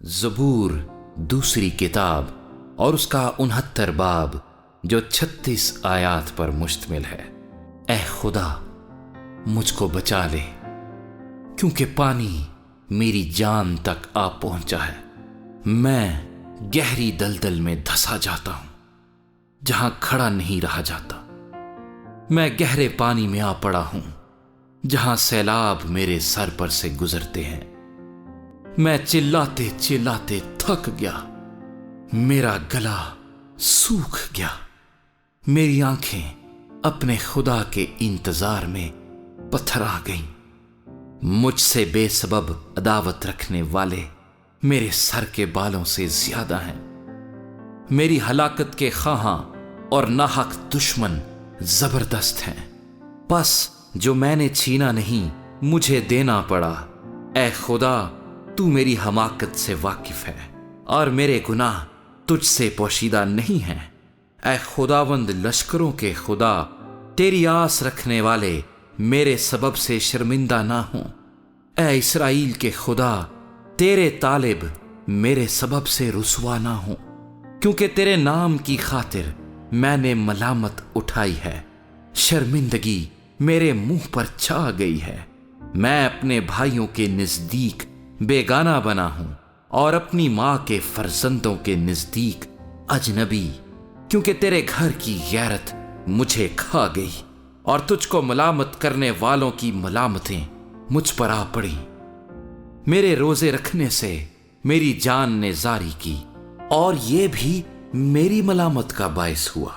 زبور دوسری کتاب اور اس کا 69 باب جو 36 آیات پر مشتمل ہے۔ اے خدا مجھ کو بچا لے، کیونکہ پانی میری جان تک آ پہنچا ہے۔ میں گہری دلدل میں دھسا جاتا ہوں جہاں کھڑا نہیں رہا جاتا۔ میں گہرے پانی میں آ پڑا ہوں جہاں سیلاب میرے سر پر سے گزرتے ہیں۔ میں چلاتے چلاتے تھک گیا، میرا گلا سوکھ گیا۔ میری آنکھیں اپنے خدا کے انتظار میں پتھر آ گئیں۔ مجھ سے بے سبب عداوت رکھنے والے میرے سر کے بالوں سے زیادہ ہیں۔ میری ہلاکت کے خواہاں اور ناحق دشمن زبردست ہیں، پس جو میں نے چھینا نہیں مجھے دینا پڑا۔ اے خدا تو میری حماقت سے واقف ہے اور میرے گناہ تجھ سے پوشیدہ نہیں ہیں۔ اے خداوند لشکروں کے خدا، تیری آس رکھنے والے میرے سبب سے شرمندہ نہ ہوں۔ اے اسرائیل کے خدا، تیرے طالب میرے سبب سے رسوا نہ ہوں، کیونکہ تیرے نام کی خاطر میں نے ملامت اٹھائی ہے۔ شرمندگی میرے منہ پر چھا گئی ہے۔ میں اپنے بھائیوں کے نزدیک بیگانہ بنا ہوں اور اپنی ماں کے فرزندوں کے نزدیک اجنبی، کیونکہ تیرے گھر کی غیرت مجھے کھا گئی اور تجھ کو ملامت کرنے والوں کی ملامتیں مجھ پر آ پڑی۔ میرے روزے رکھنے سے میری جان نے زاری کی اور یہ بھی میری ملامت کا باعث ہوا۔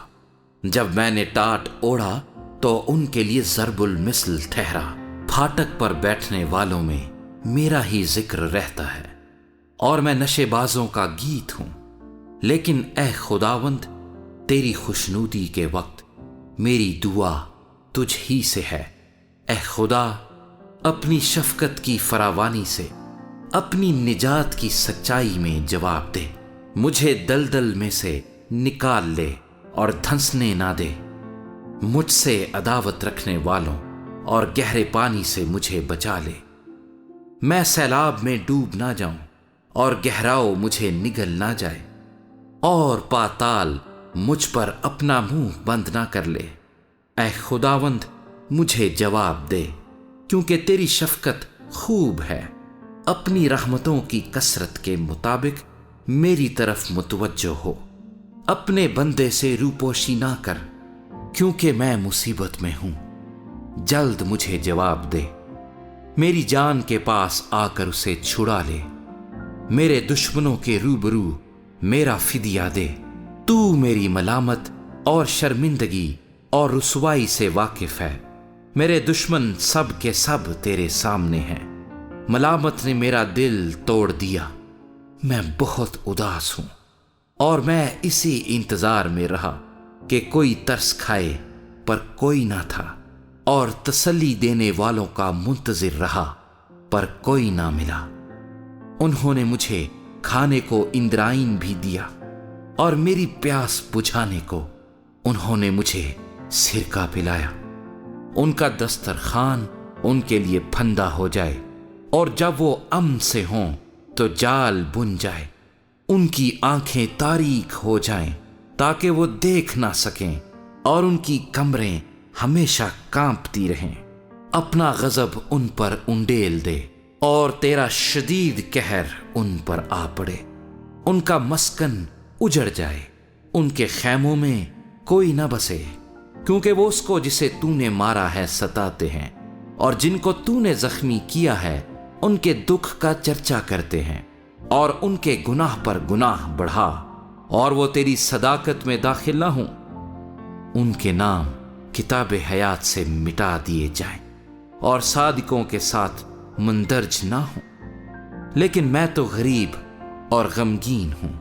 جب میں نے ٹاٹ اوڑھا تو ان کے لیے ضرب المثل ٹھہرا۔ پھاٹک پر بیٹھنے والوں میں میرا ہی ذکر رہتا ہے اور میں نشے بازوں کا گیت ہوں۔ لیکن اے خداوند، تیری خوشنودی کے وقت میری دعا تجھ ہی سے ہے۔ اے خدا، اپنی شفقت کی فراوانی سے اپنی نجات کی سچائی میں جواب دے۔ مجھے دلدل میں سے نکال لے اور دھنسنے نہ دے۔ مجھ سے عداوت رکھنے والوں اور گہرے پانی سے مجھے بچا لے۔ میں سیلاب میں ڈوب نہ جاؤں اور گہراؤ مجھے نگل نہ جائے، اور پاتال مجھ پر اپنا منہ بند نہ کر لے۔ اے خداوند مجھے جواب دے، کیونکہ تیری شفقت خوب ہے۔ اپنی رحمتوں کی کثرت کے مطابق میری طرف متوجہ ہو۔ اپنے بندے سے روپوشی نہ کر، کیونکہ میں مصیبت میں ہوں۔ جلد مجھے جواب دے، میری جان کے پاس آ کر اسے چھڑا لے۔ میرے دشمنوں کے روبرو میرا فدیہ دے۔ تو میری ملامت اور شرمندگی اور رسوائی سے واقف ہے۔ میرے دشمن سب کے سب تیرے سامنے ہیں۔ ملامت نے میرا دل توڑ دیا۔ میں بہت اداس ہوں اور میں اسی انتظار میں رہا کہ کوئی ترس کھائے، پر کوئی نہ تھا، اور تسلی دینے والوں کا منتظر رہا، پر کوئی نہ ملا۔ انہوں نے مجھے کھانے کو اندرائین بھی دیا، اور میری پیاس بجھانے کو انہوں نے مجھے سرکہ پلایا۔ ان کا دسترخوان ان کے لیے پھندا ہو جائے، اور جب وہ امن سے ہوں تو جال بن جائے۔ ان کی آنکھیں تاریک ہو جائیں تاکہ وہ دیکھ نہ سکیں، اور ان کی کمریں ہمیشہ کانپتی رہیں۔ اپنا غضب ان پر انڈیل دے اور تیرا شدید قہر ان پر آ پڑے۔ ان کا مسکن اجڑ جائے، ان کے خیموں میں کوئی نہ بسے، کیونکہ وہ اس کو جسے تو نے مارا ہے ستاتے ہیں، اور جن کو تو نے زخمی کیا ہے ان کے دکھ کا چرچا کرتے ہیں، اور ان کے گناہ پر گناہ بڑھا، اور وہ تیری صداقت میں داخل نہ ہوں۔ ان کے نام کتاب حیات سے مٹا دیے جائیں اور صادقوں کے ساتھ مندرج نہ ہوں۔ لیکن میں تو غریب اور غمگین ہوں۔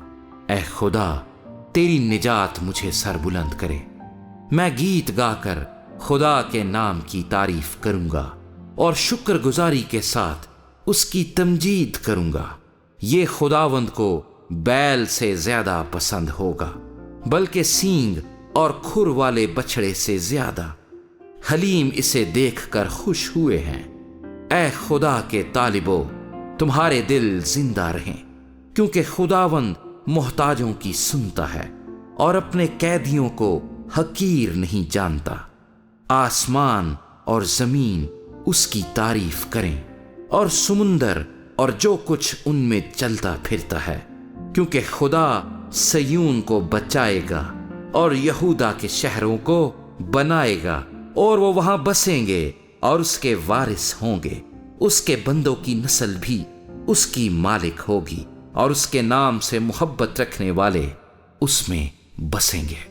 اے خدا، تیری نجات مجھے سر بلند کرے۔ میں گیت گا کر خدا کے نام کی تعریف کروں گا اور شکر گزاری کے ساتھ اس کی تمجید کروں گا۔ یہ خداوند کو بیل سے زیادہ پسند ہوگا، بلکہ سینگ اور کھر والے بچڑے سے زیادہ۔ حلیم اسے دیکھ کر خوش ہوئے ہیں۔ اے خدا کے طالبو، تمہارے دل زندہ رہیں، کیونکہ خداوند محتاجوں کی سنتا ہے اور اپنے قیدیوں کو حقیر نہیں جانتا۔ آسمان اور زمین اس کی تعریف کریں، اور سمندر اور جو کچھ ان میں چلتا پھرتا ہے، کیونکہ خدا سیون کو بچائے گا اور یہودا کے شہروں کو بنائے گا، اور وہ وہاں بسیں گے اور اس کے وارث ہوں گے۔ اس کے بندوں کی نسل بھی اس کی مالک ہوگی، اور اس کے نام سے محبت رکھنے والے اس میں بسیں گے۔